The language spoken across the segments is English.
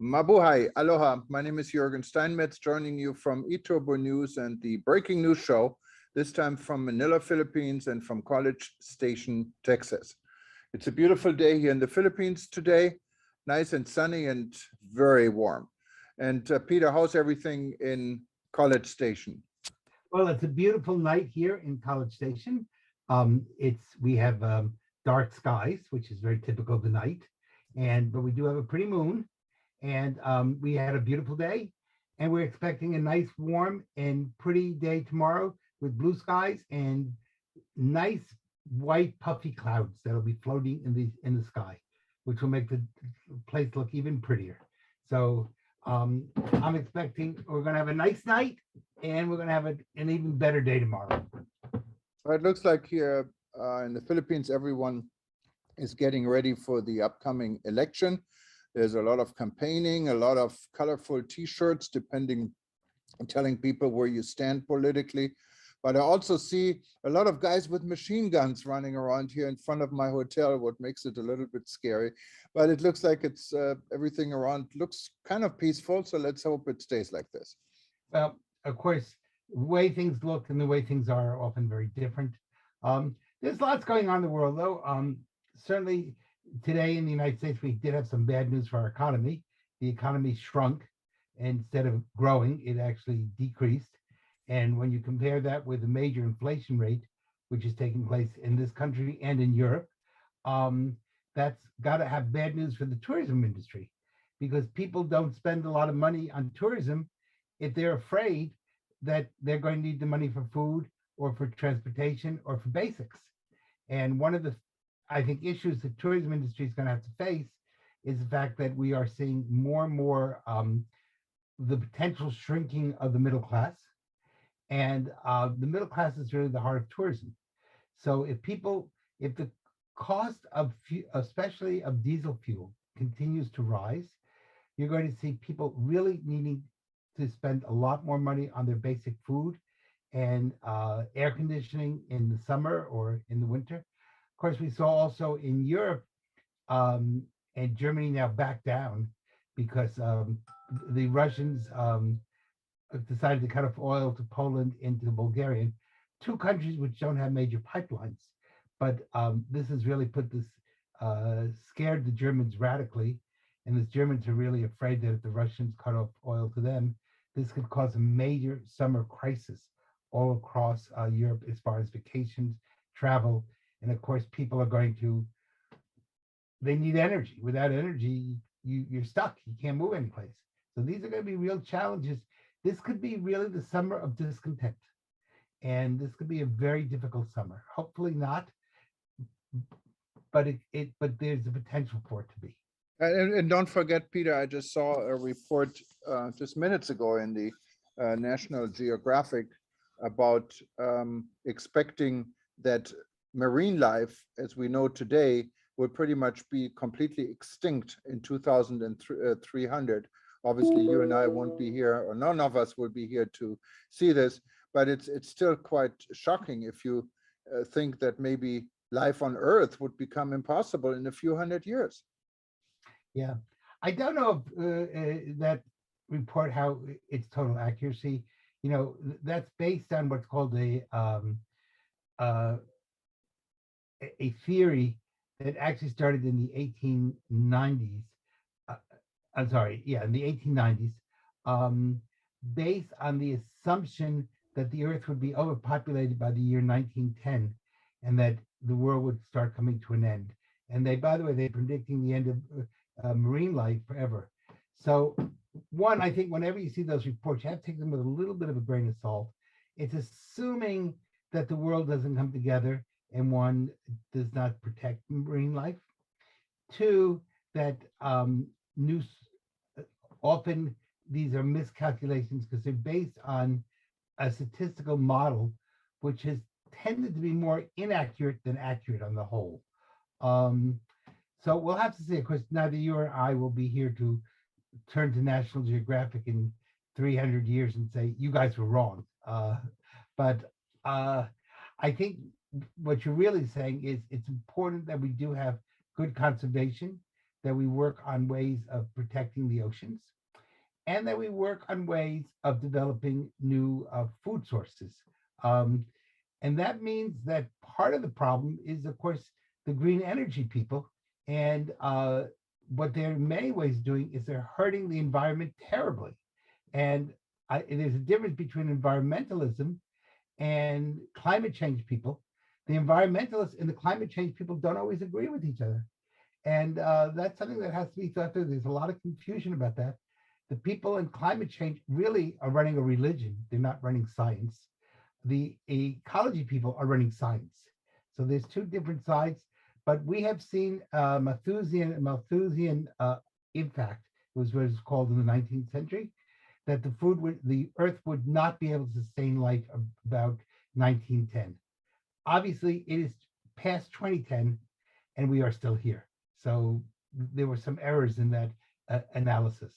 Mabuhay, aloha. My name is Jürgen Steinmetz, joining you from eTurbo News and the Breaking News Show, this time from Manila, Philippines, and from College Station, Texas. It's a beautiful day here in the Philippines today, nice and sunny and very warm. And Peter, how's everything in College Station? Well, it's a beautiful night here in College Station. We have dark skies, which is very typical of the night, but we do have a pretty moon, and we had a beautiful day, and we're expecting a nice, warm, and pretty day tomorrow with blue skies and nice white puffy clouds that'll be floating in the sky, which will make the place look even prettier. So I'm expecting we're going to have a nice night, and we're going to have an even better day tomorrow. It looks like here in the Philippines, everyone is getting ready for the upcoming election. There's a lot of campaigning, a lot of colorful T-shirts, telling people where you stand politically. But I also see a lot of guys with machine guns running around here in front of my hotel, what makes it a little bit scary. But it looks like it's everything around looks kind of peaceful. So let's hope it stays like this. Well, of course, the way things look and the way things are often very different. There's lots going on in the world, though. Certainly today in the United States, we did have some bad news for our economy. The economy shrunk. Instead of growing, it actually decreased. And when you compare that with the major inflation rate, which is taking place in this country and in Europe, that's got to have bad news for the tourism industry, because people don't spend a lot of money on tourism if they're afraid that they're going to need the money for food or for transportation or for basics. And one of the, I think, issues the tourism industry is going to have to face is the fact that we are seeing more and more the potential shrinking of the middle class. And the middle class is really the heart of tourism. So if the cost of, especially of diesel fuel, continues to rise, you're going to see people really needing to spend a lot more money on their basic food and air conditioning in the summer or in the winter. Of course, we saw also in Europe and Germany now back down because the Russians decided to cut off oil to Poland and to Bulgaria, two countries which don't have major pipelines. But this has really scared the Germans radically. And the Germans are really afraid that if the Russians cut off oil to them, this could cause a major summer crisis all across Europe as far as vacations, travel. And of course, people are they need energy. Without energy, you're stuck. You can't move anyplace. So these are going to be real challenges. This could be really the summer of discontent. And this could be a very difficult summer. Hopefully not, but there's the potential for it to be. And don't forget, Peter, I just saw a report just minutes ago in the National Geographic about expecting that marine life, as we know today, will pretty much be completely extinct in 2300. Obviously, you and I won't be here, or none of us will be here to see this, but it's still quite shocking if you think that maybe life on Earth would become impossible in a few hundred years. Yeah, I don't know if that report, how its total accuracy. That's based on what's called a theory that actually started in the 1890s. I'm sorry, yeah, in the 1890s, based on the assumption that the Earth would be overpopulated by the year 1910, and that the world would start coming to an end. And by the way, they're predicting the end of marine life forever. So one, I think whenever you see those reports, you have to take them with a little bit of a grain of salt. It's assuming that the world doesn't come together and one does not protect marine life. Two, that often these are miscalculations because they're based on a statistical model, which has tended to be more inaccurate than accurate on the whole. So we'll have to see. Of course, neither you or I will be here to turn to National Geographic in 300 years and say, you guys were wrong. But I think what you're really saying is it's important that we do have good conservation, that we work on ways of protecting the oceans, and that we work on ways of developing new food sources. Um, and that means that part of the problem is, of course, the green energy people. And what they're in many ways doing is they're hurting the environment terribly. And there's a difference between environmentalism and climate change people. The environmentalists and the climate change people don't always agree with each other. And that's something that has to be thought through. There's a lot of confusion about that. The people in climate change really are running a religion. They're not running science. The ecology people are running science. So there's two different sides, but we have seen Malthusian impact, was what it's called in the 19th century, that the earth would not be able to sustain life about 1910. Obviously, it is past 2010, and we are still here. So there were some errors in that analysis.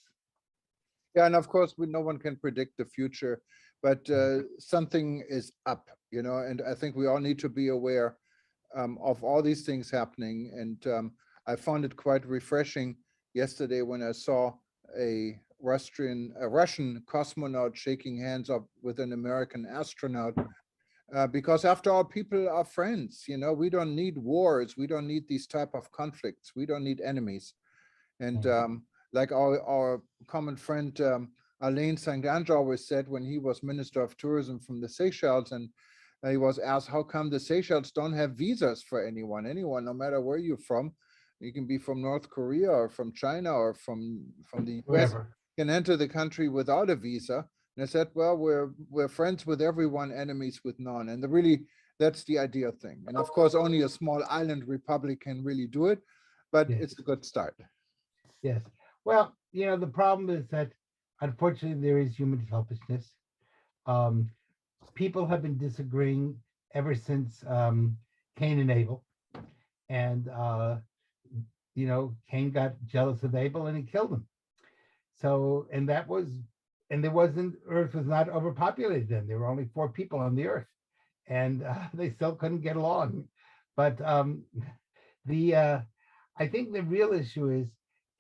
Yeah, and of course, no one can predict the future, but something is up, and I think we all need to be aware of all these things happening. And I found it quite refreshing yesterday when I saw a Russian cosmonaut shaking hands up with an American astronaut. Because after all, people are friends. We don't need wars. We don't need these type of conflicts. We don't need enemies. And like our common friend Alain Sangange always said when he was Minister of Tourism from the Seychelles, and he was asked, how come the Seychelles don't have visas for anyone, no matter where you're from? You can be from North Korea or from China or from the US, Whatever. can enter the country without a visa. And I said, well, we're friends with everyone, enemies with none. And that's the ideal thing. And of course, only a small island republic can really do it, but Yes. it's a good start. Yes. Well, the problem is that unfortunately there is human selfishness. People have been disagreeing ever since Cain and Abel. And, Cain got jealous of Abel and he killed him. So, and Earth was not overpopulated then. There were only 4 people on the Earth, and they still couldn't get along. But I think the real issue is,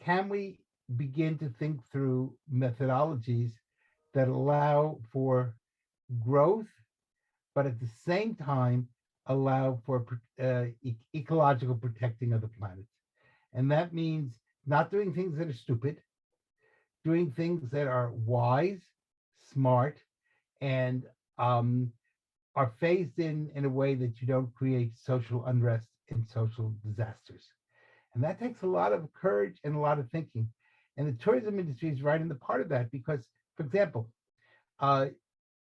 can we begin to think through methodologies that allow for growth, but at the same time allow for ecological protecting of the planet? And that means not doing things that are stupid, doing things that are wise, smart, and are phased in a way that you don't create social unrest and social disasters. And that takes a lot of courage and a lot of thinking. And the tourism industry is right in the part of that because, for example,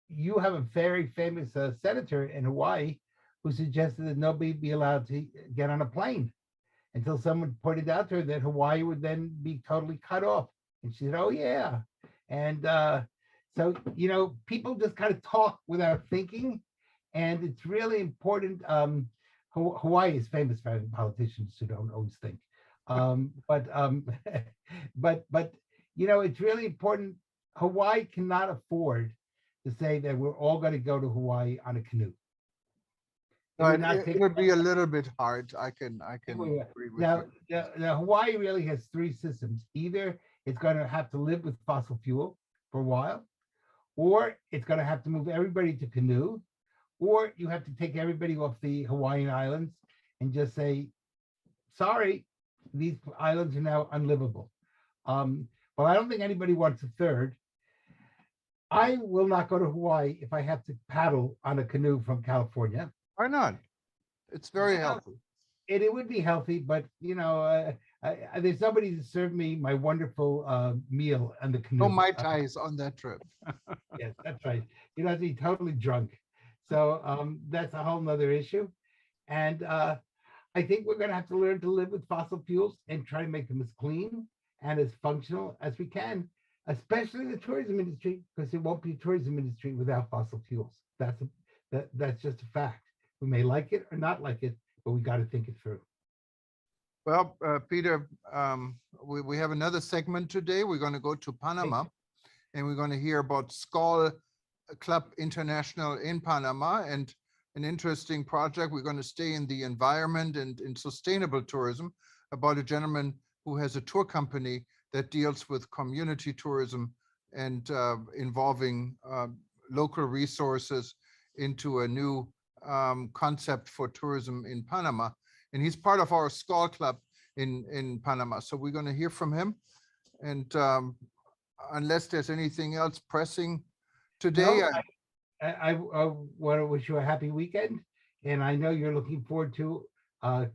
you have a very famous senator in Hawaii who suggested that nobody be allowed to get on a plane until someone pointed out to her that Hawaii would then be totally cut off. And she said, oh, yeah. And so, people just kind of talk without thinking. And it's really important. Hawaii is famous for having politicians who don't always think. But it's really important. Hawaii cannot afford to say that we're all going to go to Hawaii on a canoe. It would be a little bit hard. I can agree with now, you. Now, Hawaii really has 3 systems. Either it's going to have to live with fossil fuel for a while, or it's going to have to move everybody to canoe, or you have to take everybody off the Hawaiian Islands and just say, sorry, these islands are now unlivable. Well, I don't think anybody wants a third. I will not go to Hawaii if I have to paddle on a canoe from California. Why not? It's very healthy. It would be healthy, but there's somebody to serve me my wonderful meal on the canoe. No Mai Tais on that trip. Yes, that's right. You don't have to be totally drunk. So that's a whole nother issue. And I think we're going to have to learn to live with fossil fuels and try to make them as clean and as functional as we can, especially the tourism industry, because there won't be a tourism industry without fossil fuels. That's just a fact. We may like it or not like it, but we got to think it through. Well, Peter, we have another segment today. We're going to go to Panama, and we're going to hear about Skoll Club International in Panama, and an interesting project. We're going to stay in the environment and in sustainable tourism, about a gentleman who has a tour company that deals with community tourism and involving local resources into a new concept for tourism in Panama. And he's part of our SCOL club in Panama. So we're going to hear from him. And unless there's anything else pressing today, No, I want to wish you a happy weekend, and I know you're looking forward to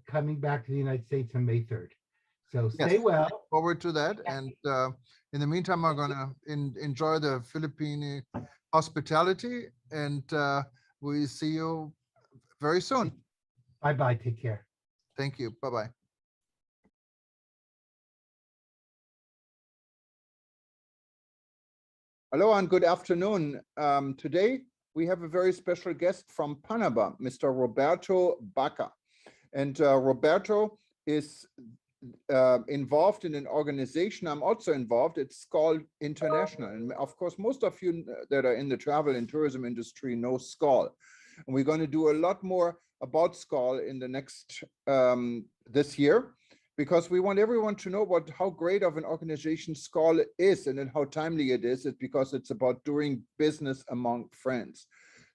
coming back to the United States on May 3rd. So yes, stay well. look forward to that. And in the meantime, I'm going to enjoy the Philippine hospitality, and we see you very soon. Bye-bye. Take care. Thank you. Bye-bye. Hello and good afternoon. Today, we have a very special guest from Panama, Mr. Roberto Baca. And Roberto is involved in an organization. I'm also involved. It's called International. And of course, most of you that are in the travel and tourism industry know SCOL. And we're going to do a lot more about SCOL in the next, this year, because we want everyone to know how great of an organization SCOL is and how timely it is. It's because it's about doing business among friends.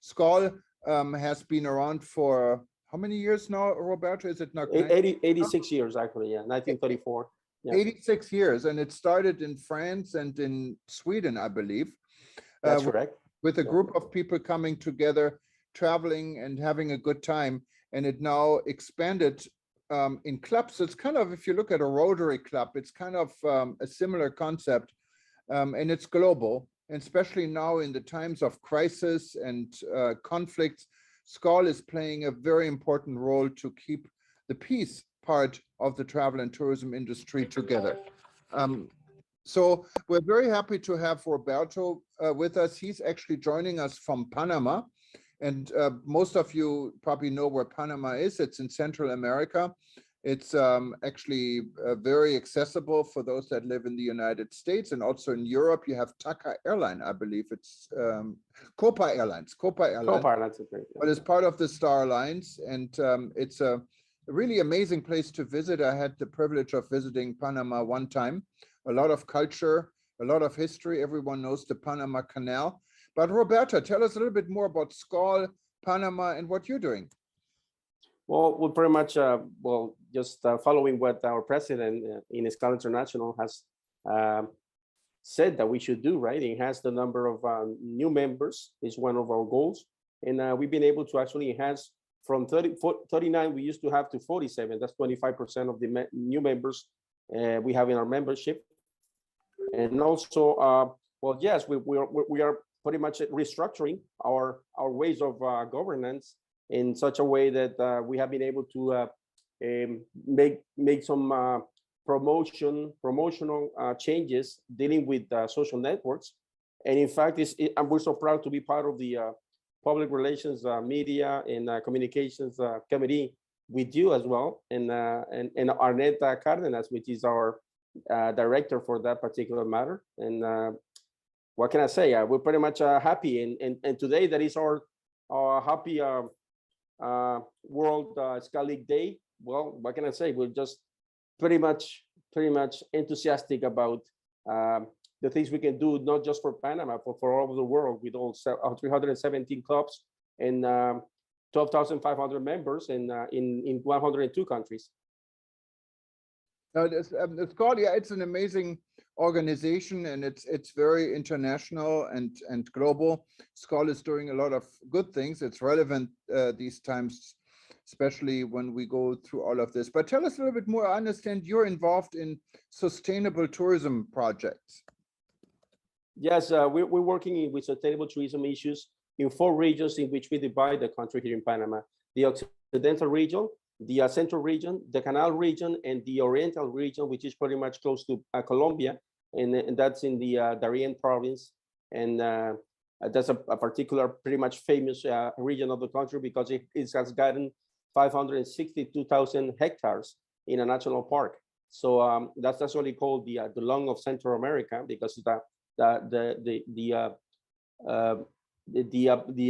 SCOL has been around for how many years now, Roberto? Is it not 86 years, actually, yeah, 1934. Yeah. 86 years, and it started in France and in Sweden, I believe. That's correct. With a group of people coming together, traveling and having a good time, and it now expanded in clubs. It's kind of, if you look at a Rotary Club, it's kind of a similar concept, and it's global, and especially now in the times of crisis and conflicts. SCOL is playing a very important role to keep the peace part of the travel and tourism industry together. So we're very happy to have Roberto with us. He's actually joining us from Panama. And most of you probably know where Panama is. It's in Central America. It's actually very accessible for those that live in the United States, and also in Europe. You have TACA Airline, I believe it's Copa Airlines. Copa Airlines, okay. But it's part of the Star Alliance, and it's a really amazing place to visit. I had the privilege of visiting Panama one time. A lot of culture, a lot of history. Everyone knows the Panama Canal. But Roberto, tell us a little bit more about SCOL, Panama, and what you're doing. Well, we're pretty much, just following what our president in SCOL International has said that we should do, right? It has the number of new members is one of our goals. And we've been able to actually enhance from 39 we used to have to 47. That's 25% of the new members we have in our membership. And also, well, yes, we are pretty much restructuring our ways of governance in such a way that we have been able to make some promotional changes dealing with social networks. And in fact, we're so proud to be part of the public relations, media, and communications committee with you as well, and Arnetta Cardenas, which is our director for that particular matter. And what can I say? We're pretty much happy, and today that is our happy World SCOL League Day. Well, what can I say? We're just pretty much enthusiastic about the things we can do, not just for Panama, but for all over the world, with all 317 clubs and 12,500 members in 102 countries. It's called, yeah, it's an amazing organization, and it's very international and global. SCOL is doing a lot of good things. It's relevant these times, especially when we go through all of this. But tell us a little bit more. I understand you're involved in sustainable tourism projects. Yes, we're working with sustainable tourism issues in 4 regions in which we divide the country here in Panama: the Occidental region, the Central region, the Canal region, and the Oriental region, which is pretty much close to Colombia, and that's in the Darien province. And that's a particular, pretty much famous region of the country because it has gotten 562,000 hectares in a national park. So that's actually called the lung of Central America, because the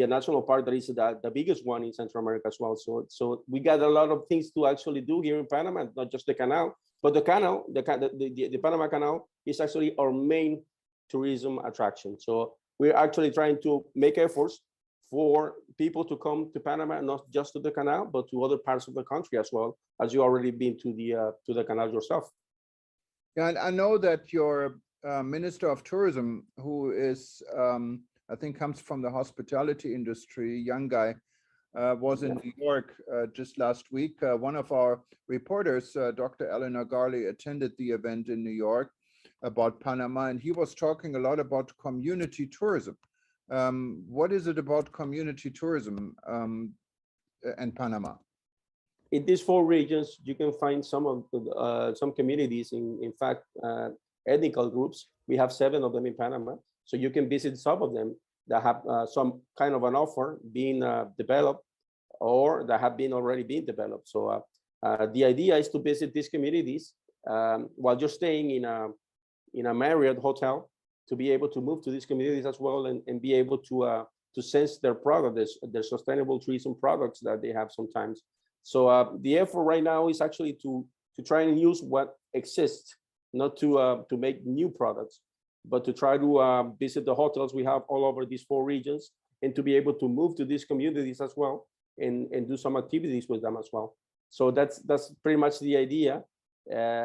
national park that is the biggest one in Central America as well. So we got a lot of things to actually do here in Panama, not just the canal, But the canal, the Panama Canal is actually our main tourism attraction. So we're actually trying to make efforts for people to come to Panama, not just to the canal, but to other parts of the country as well, as you already been to the canal yourself. Yeah, and I know that your Minister of Tourism, who is, I think comes from the hospitality industry, young guy, was in New York just last week. One of our reporters, Dr. Eleanor Garley, attended the event in New York about Panama, and he was talking a lot about community tourism. What is it about community tourism and Panama? In these 4 regions, you can find some of some communities. In fact, ethnical groups. We have 7 of them in Panama, so you can visit some of them that have some kind of an offer being developed, or that have been already been developed. So the idea is to visit these communities while you're staying in a Marriott hotel, to be able to move to these communities as well, and be able to sense their product, their sustainable tourism products that they have sometimes. So the effort right now is actually to try and use what exists, not to make new products, but to try to visit the hotels we have all over these 4 regions, and to be able to move to these communities as well, and do some activities with them as well. So that's pretty much the idea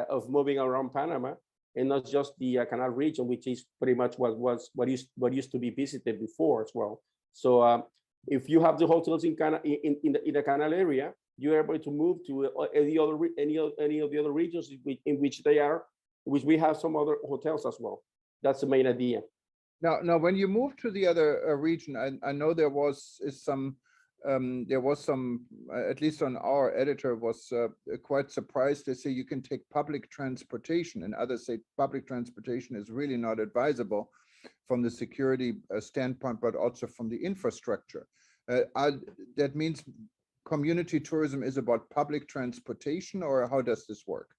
of moving around Panama, and not just the canal region, which is pretty much what used to be visited before as well. So if you have the hotels in the canal area, you're able to move to any of the other regions in which they are, which we have some other hotels as well. That's the main idea. Now, when you move to the other region, I know there was some, at least on our editor was quite surprised. They say you can take public transportation, and others say public transportation is really not advisable from the security standpoint, but also from the infrastructure. That means community tourism is about public transportation, or how does this work?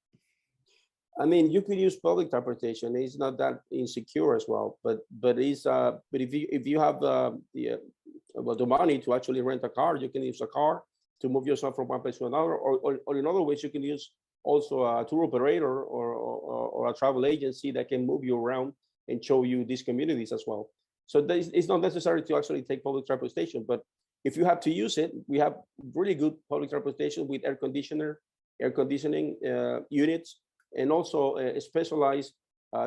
I mean, you could use public transportation. It's not that insecure as well, but if you have the money to actually rent a car, you can use a car to move yourself from one place to another, or in other ways, you can use also a tour operator or a travel agency that can move you around and show you these communities as well. So it's not necessary to actually take public transportation, but if you have to use it, we have really good public transportation with air conditioning units, and also specialized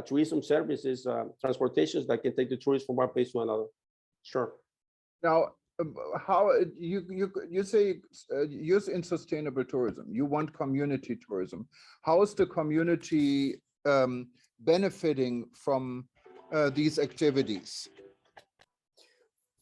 tourism services, transportations that can take the tourists from one place to another. Sure. Now, how you say use in sustainable tourism, you want community tourism. How is the community benefiting from these activities?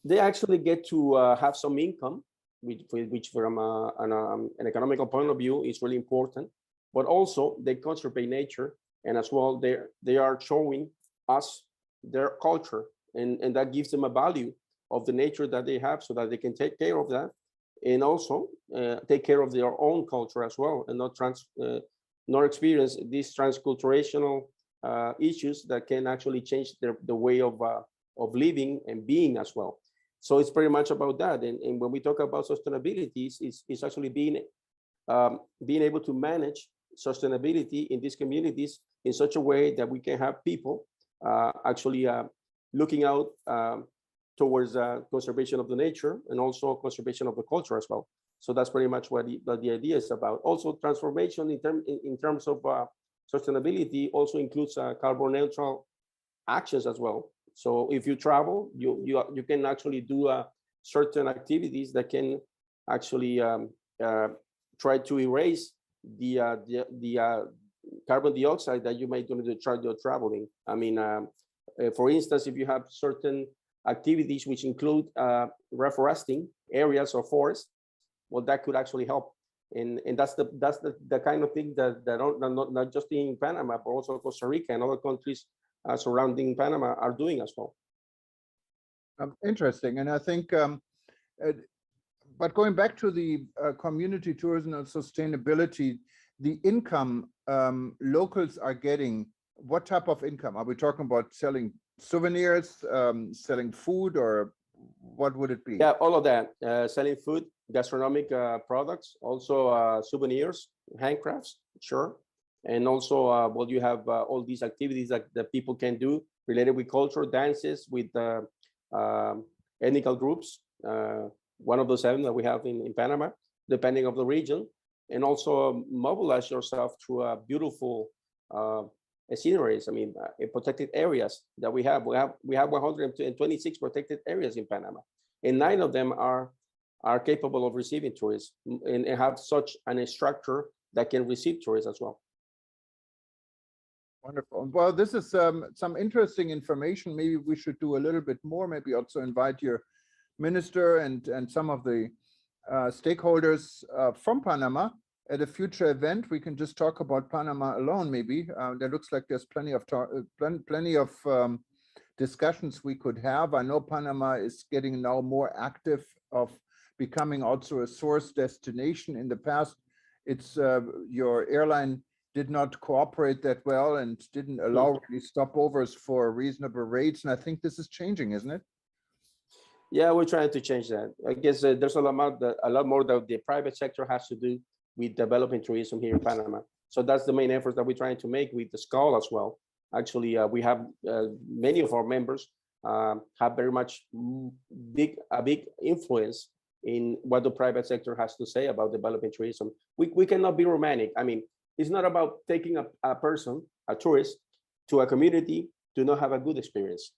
They actually get to have some income, which from an economical point of view is really important, but also they conserve nature, and as well they are showing us their culture, and that gives them a value of the nature that they have, so that they can take care of that, and also take care of their own culture as well, and not experience these transculturational issues that can actually change the way of living and being as well. So it's pretty much about that. And when we talk about sustainability, it's actually being able to manage sustainability in these communities in such a way that we can have people actually looking out towards conservation of the nature, and also conservation of the culture as well. So that's pretty much what the idea is about. Also, transformation in terms of sustainability also includes carbon neutral actions as well. So if you travel, you can actually do certain activities that can actually try to erase the carbon dioxide that you may do to try your traveling. I mean, for instance, if you have certain activities which include reforesting areas or forests, well, that could actually help. And that's the kind of thing that not just in Panama, but also Costa Rica and other countries surrounding Panama are doing as well. Interesting. And I think, but going back to the community tourism and sustainability, the income locals are getting, what type of income? Are we talking about selling souvenirs, selling food, or what would it be? Yeah, all of that. Selling food, gastronomic products, also souvenirs, handcrafts, sure. And also, well, you have all these activities that people can do related with culture, dances, with ethnic groups. One of the 7 that we have in Panama, depending on the region. And also mobilize yourself through beautiful sceneries. I mean, protected areas that we have. We have 126 protected areas in Panama, and 9 of them are capable of receiving tourists and have such an structure that can receive tourists as well. Wonderful. Well, this is some interesting information. Maybe we should do a little bit more. Maybe also invite your minister and some of the stakeholders from Panama at a future event. We can just talk about Panama alone. Maybe there looks like there's plenty of discussions we could have. I know Panama is getting now more active of becoming also a source destination. In the past, it's your airline did not cooperate that well and didn't allow really stopovers for reasonable rates. And I think this is changing, isn't it? Yeah, we're trying to change that. I guess there's a lot more that the private sector has to do with developing tourism here in Panama. So that's the main effort that we're trying to make with the SCAL as well. Actually, we have many of our members have very much a big influence in what the private sector has to say about developing tourism. We cannot be romantic. I mean, it's not about taking a person, a tourist, to a community to not have a good experience.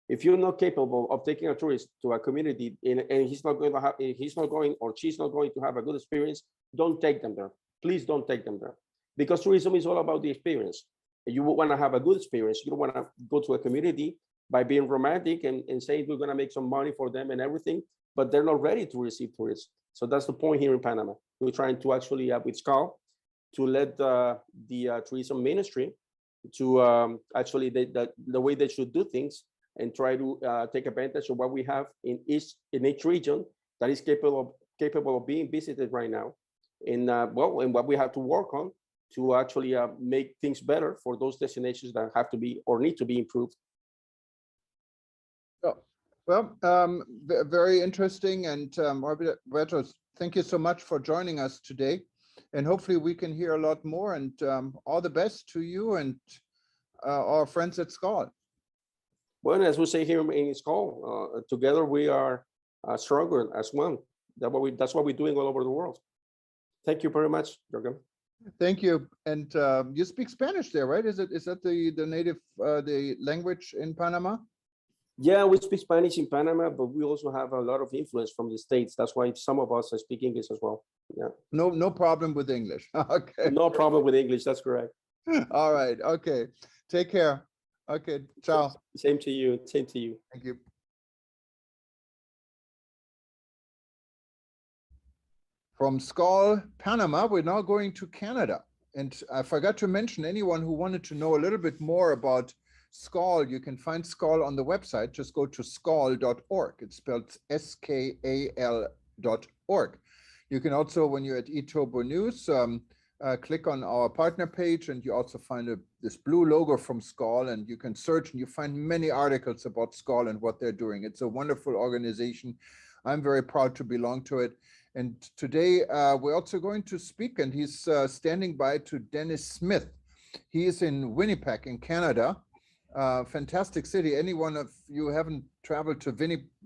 If you're not capable of taking a tourist to a community and he's not going or she's not going to have a good experience, don't take them there. Please don't take them there, because tourism is all about the experience. You want to have a good experience. You don't want to go to a community by being romantic and saying we're going to make some money for them and everything, but they're not ready to receive tourists. So that's the point here in Panama. We're trying to actually, with SCAL, to let the tourism ministry to actually the way they should do things and try to take advantage of what we have in each region that is capable of being visited right now, and what we have to work on to actually make things better for those destinations that have to be or need to be improved. Well, very interesting. And Roberto, thank you so much for joining us today. And hopefully we can hear a lot more, and all the best to you and our friends at SCAL. Well, as we say here in SCAL, together we are stronger as one. That's what we're doing all over the world. Thank you very much, Jürgen. Thank you. And you speak Spanish there, right? Is that the native the language in Panama? Yeah, we speak Spanish in Panama, but we also have a lot of influence from the States. That's why some of us speak English as well. Yeah. No problem with English. Okay. No problem with English. That's correct. All right. Okay. Take care. Okay. Ciao. Same to you. Same to you. Thank you. From SCAL, Panama, we're now going to Canada. And I forgot to mention, anyone who wanted to know a little bit more about SCAL, you can find SCAL on the website. Just go to scal.org. It's spelled SKAL.org. You can also, when you're at eTurbo News, click on our partner page, and you also find this blue logo from SCAL, and you can search and you find many articles about SCAL and what they're doing. It's a wonderful organization. I'm very proud to belong to it. And today we're also going to speak, and he's standing by, to Dennis Smith. He is in Winnipeg in Canada. Fantastic city. Anyone of you haven't traveled to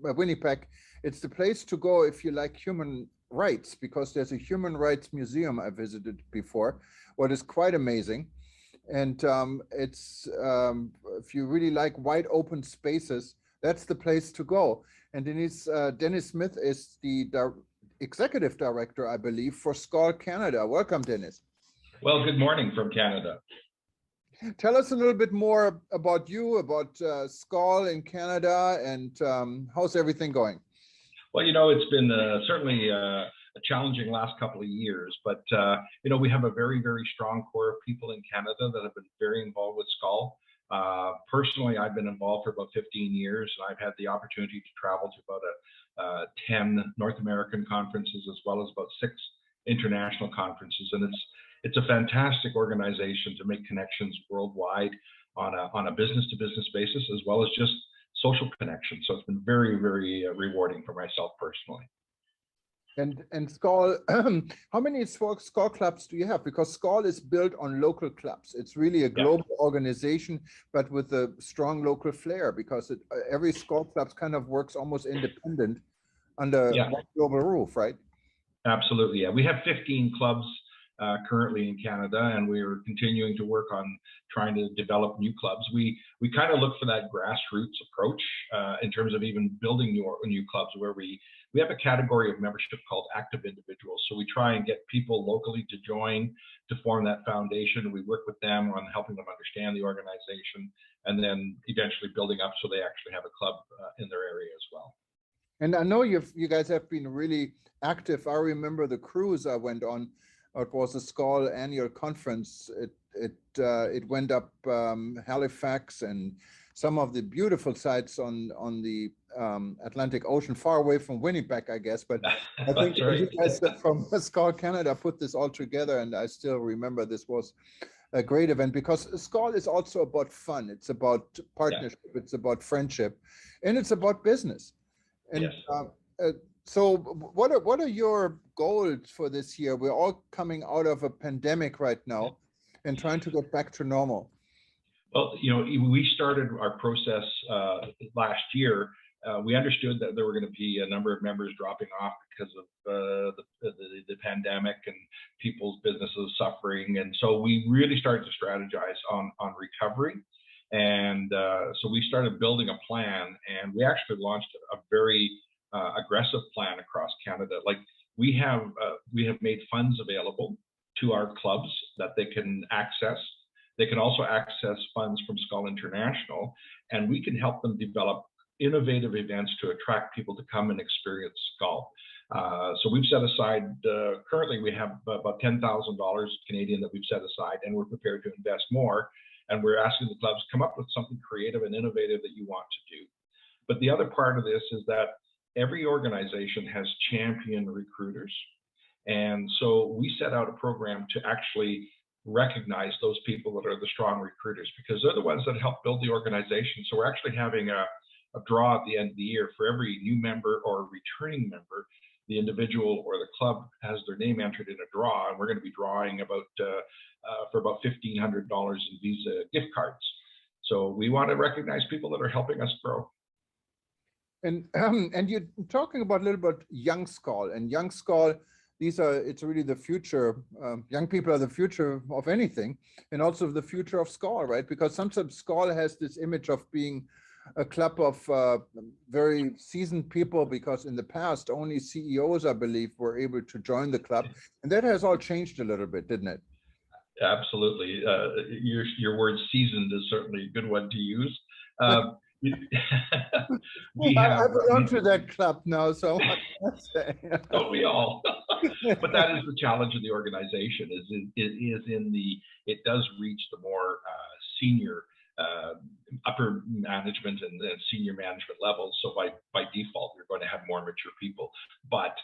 Winnipeg, it's the place to go if you like human rights, because there's a human rights museum I visited before, what is quite amazing. And it's if you really like wide open spaces, that's the place to go. And Dennis Smith is the executive director, I believe, for SCAL Canada. Welcome, Dennis. Well, good morning from Canada. Tell us a little bit more about you, about SCAL in Canada, and how's everything going? Well, it's been certainly a challenging last couple of years, but we have a very, very strong core of people in Canada that have been very involved with SCAL. Personally, I've been involved for about 15 years, and I've had the opportunity to travel to about 10 North American conferences, as well as about 6 international conferences. And it's a fantastic organization to make connections worldwide on a business-to-business basis, as well as just social connections. So it's been very, very rewarding for myself personally. And Skull, how many Skull clubs do you have? Because Skull is built on local clubs. It's really a global organization, but with a strong local flair, because every Skull club kind of works almost independent under one global roof, right? Absolutely, yeah. We have 15 clubs currently in Canada, and we're continuing to work on trying to develop new clubs. We kind of look for that grassroots approach in terms of even building new clubs, where we have a category of membership called active individuals. So we try and get people locally to join, to form that foundation. We work with them on helping them understand the organization, and then eventually building up so they actually have a club in their area as well. And I know you guys have been really active. I remember the cruise I went on. It was a Skull annual conference. It went up Halifax and some of the beautiful sites on the Atlantic Ocean, far away from Winnipeg, I guess. But I think you guys from Skull Canada put this all together, and I still remember this was a great event, because Skull is also about fun. It's about partnership. It's about friendship, and it's about business. And so what are your goals for this year? We're all coming out of a pandemic right now and trying to get back to normal. Well, we started our process last year. We understood that there were going to be a number of members dropping off because of the pandemic and people's businesses suffering. And so we really started to strategize on recovery. And so we started building a plan, and we actually launched a very aggressive plan across Canada. Like we have made funds available to our clubs that they can access. They can also access funds from Skull International, and we can help them develop innovative events to attract people to come and experience Skull. So we've set aside, currently we have about $10,000 Canadian that we've set aside, and we're prepared to invest more. And we're asking the clubs, come up with something creative and innovative that you want to do. But the other part of this is that every organization has champion recruiters. And so we set out a program to actually recognize those people that are the strong recruiters, because they're the ones that help build the organization. So we're actually having a draw at the end of the year for every new member or returning member. The individual or the club has their name entered in a draw, and we're going to be drawing for about $1,500 in Visa gift cards. So we want to recognize people that are helping us grow. And you're talking about a little bit Young Skull, and Young Skull, it's really the future. Young people are the future of anything, and also the future of Skull, right? Because sometimes Skull has this image of being a club of very seasoned people, because in the past only CEOs, I believe, were able to join the club, and that has all changed a little bit, didn't it? Absolutely. Your word "seasoned" is certainly a good one to use. I belong to that club now, so what can I say? Don't we all? But that is the challenge of the organization. It does reach the more senior upper management and senior management levels. So by default, you're going to have more mature people. But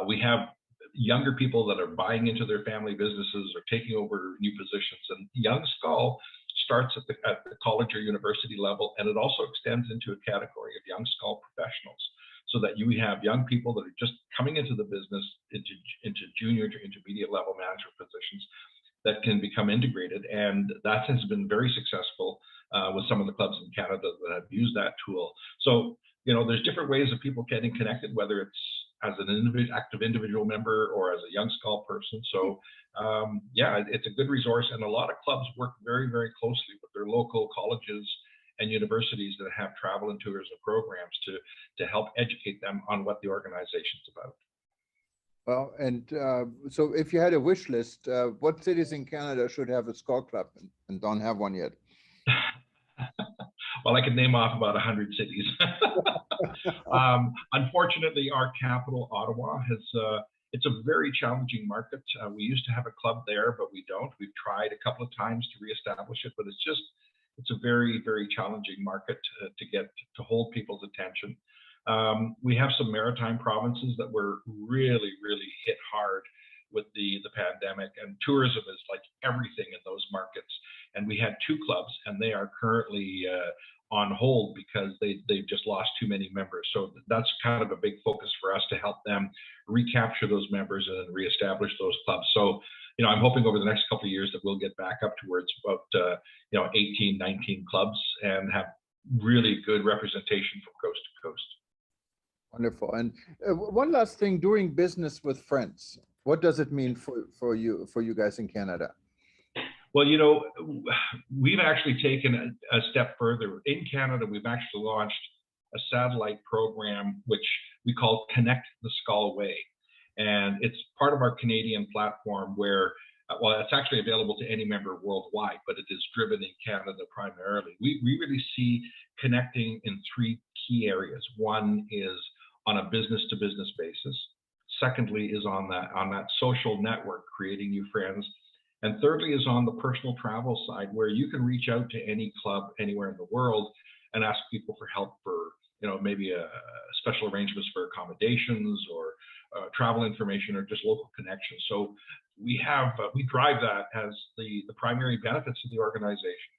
we have younger people that are buying into their family businesses or taking over new positions. And Young Skull starts at the college or university level, and it also extends into a category of Young Skull professionals, so that you have young people that are just coming into the business, into junior to intermediate level management positions that can become integrated. And that has been very successful with some of the clubs in Canada that have used that tool. So, there's different ways of people getting connected, whether it's as an active individual member or as a Young Skull person. So it's a good resource, and a lot of clubs work very, very closely with their local colleges and universities that have travel and tourism programs to help educate them on what the organization's about. Well, and so if you had a wish list, what cities in Canada should have a Skull club and don't have one yet? Well, I could name off about 100 cities. Unfortunately, our capital, Ottawa, it's a very challenging market. We used to have a club there, but we don't. We've tried a couple of times to reestablish it, but it's a very, very challenging market to hold people's attention. We have some maritime provinces that were really, really hit hard with the pandemic, and tourism is like everything in those markets. and we had 2 clubs, and they are currently on hold because they've just lost too many members. So that's kind of a big focus for us to help them recapture those members and then reestablish those clubs. So, I'm hoping over the next couple of years that we'll get back up towards about 18, 19 clubs and have really good representation from coast to coast. Wonderful. And one last thing, doing business with friends. What does it mean for you guys in Canada? Well, we've actually taken a step further. In Canada, we've actually launched a satellite program, which we call Connect the Skull Way. And it's part of our Canadian platform where, it's actually available to any member worldwide, but it is driven in Canada primarily. We really see connecting in 3 key areas. One is on a business-to-business basis. Secondly is on that social network, creating new friends. And thirdly is on the personal travel side, where you can reach out to any club anywhere in the world and ask people for help for, maybe a special arrangements for accommodations or travel information or just local connections. So we drive that as the primary benefits of the organization.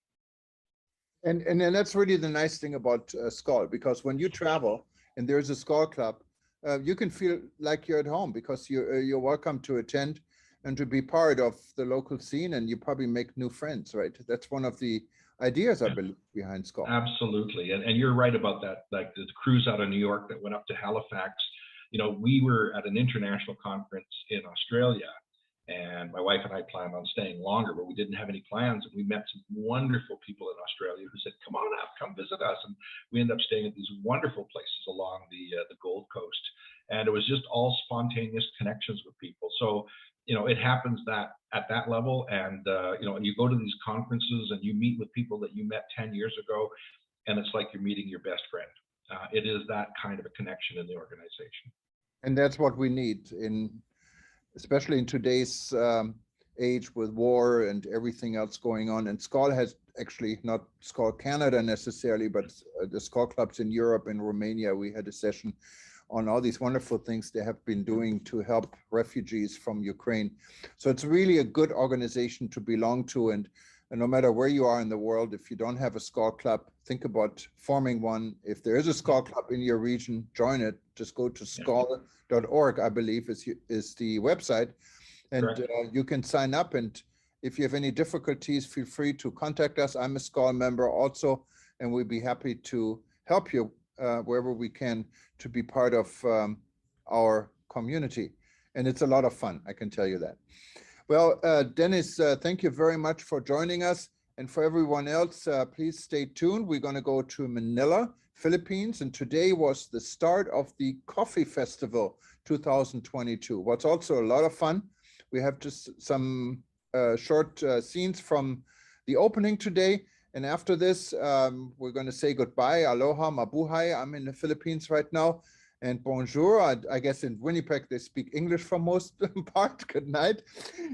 And that's really the nice thing about Skull, because when you travel and there's a Skull club, you can feel like you're at home because you're welcome to attend and to be part of the local scene, and you probably make new friends, right? That's one of the ideas, I believe, behind Skull. Absolutely, and you're right about that. Like the cruise out of New York that went up to Halifax, we were at an international conference in Australia, and my wife and I planned on staying longer, but we didn't have any plans, and we met some wonderful people in Australia who said, "Come on up, come visit us," and we ended up staying at these wonderful places along the Gold Coast, and it was just all spontaneous connections with people. So it happens that at that level, and you go to these conferences and you meet with people that you met 10 years ago, and it's like you're meeting your best friend. It is that kind of a connection in the organization. And that's what we need, especially in today's age with war and everything else going on. And Skull has actually, not Skull Canada necessarily, but the Skull clubs in Europe and Romania, we had a session on all these wonderful things they have been doing to help refugees from Ukraine. So it's really a good organization to belong to. And no matter where you are in the world, if you don't have a Skull club, think about forming one. If there is a Skull club in your region, join it. Just go to skull.org, I believe is the website. And you can sign up. And if you have any difficulties, feel free to contact us. I'm a Skull member also, and we'd be happy to help you wherever we can to be part of our community. And it's a lot of fun, I can tell you that. Well, Dennis, thank you very much for joining us. And for everyone else, please stay tuned. We're going to go to Manila, Philippines. And today was the start of the Coffee Festival 2022. What's also a lot of fun. We have just some short scenes from the opening today. And after this, we're going to say goodbye. Aloha, mabuhay. I'm in the Philippines right now. And bonjour. I guess in Winnipeg, they speak English for most part. Good night.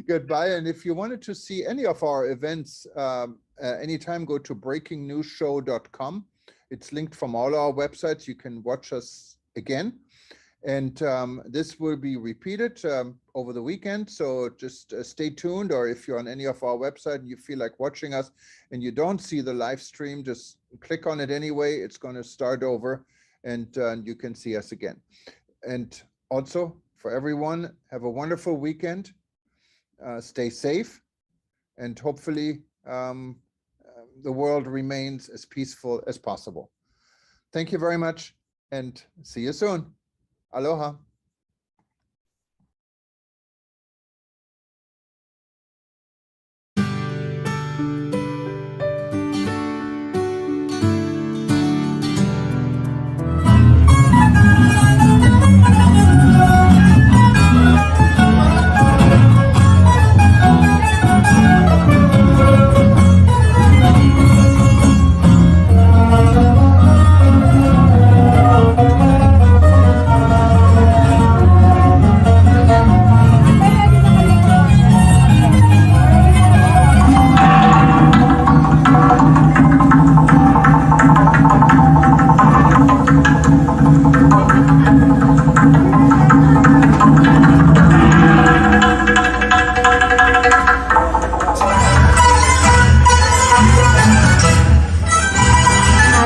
Goodbye. And if you wanted to see any of our events, anytime go to breakingnewsshow.com. It's linked from all our websites. You can watch us again. And this will be repeated over the weekend. So just stay tuned, or if you're on any of our website and you feel like watching us and you don't see the live stream, just click on it anyway. It's going to start over and you can see us again. And also for everyone, have a wonderful weekend. Stay safe, and hopefully the world remains as peaceful as possible. Thank you very much, and see you soon. Aloha.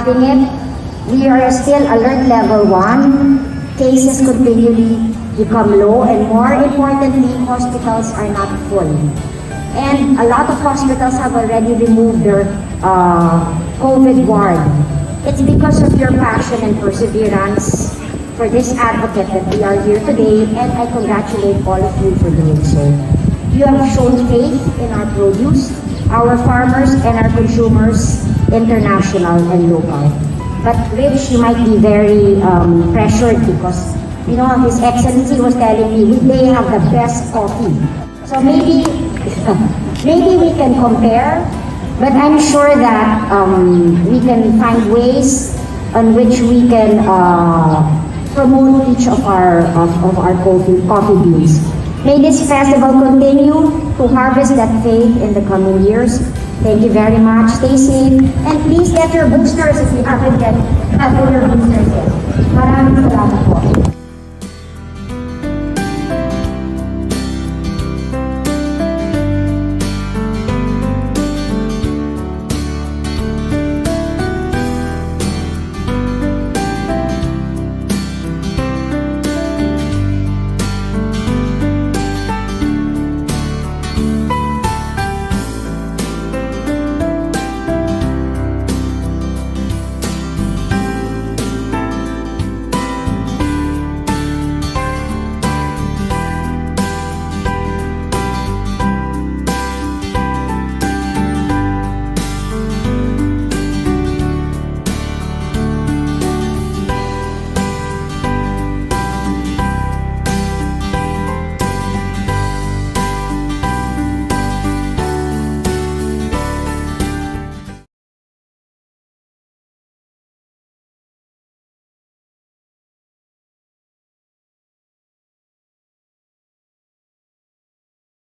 having it. We are still alert level 1. Cases continually become low, and more importantly, hospitals are not full. And a lot of hospitals have already removed their COVID ward. It's because of your passion and perseverance for this advocate that we are here today, and I congratulate all of you for doing so. You have shown faith in our produce, our farmers, and our consumers, international and local. But Rich, you might be very pressured because, you know, His Excellency was telling me they have the best coffee. So maybe, maybe we can compare, but I'm sure that we can find ways on which we can promote each of our coffee beans. May this festival continue to harvest that faith in the coming years. Thank you very much. Stay safe, and please get your boosters if you haven't gotten your boosters yet. Maraming salamat po.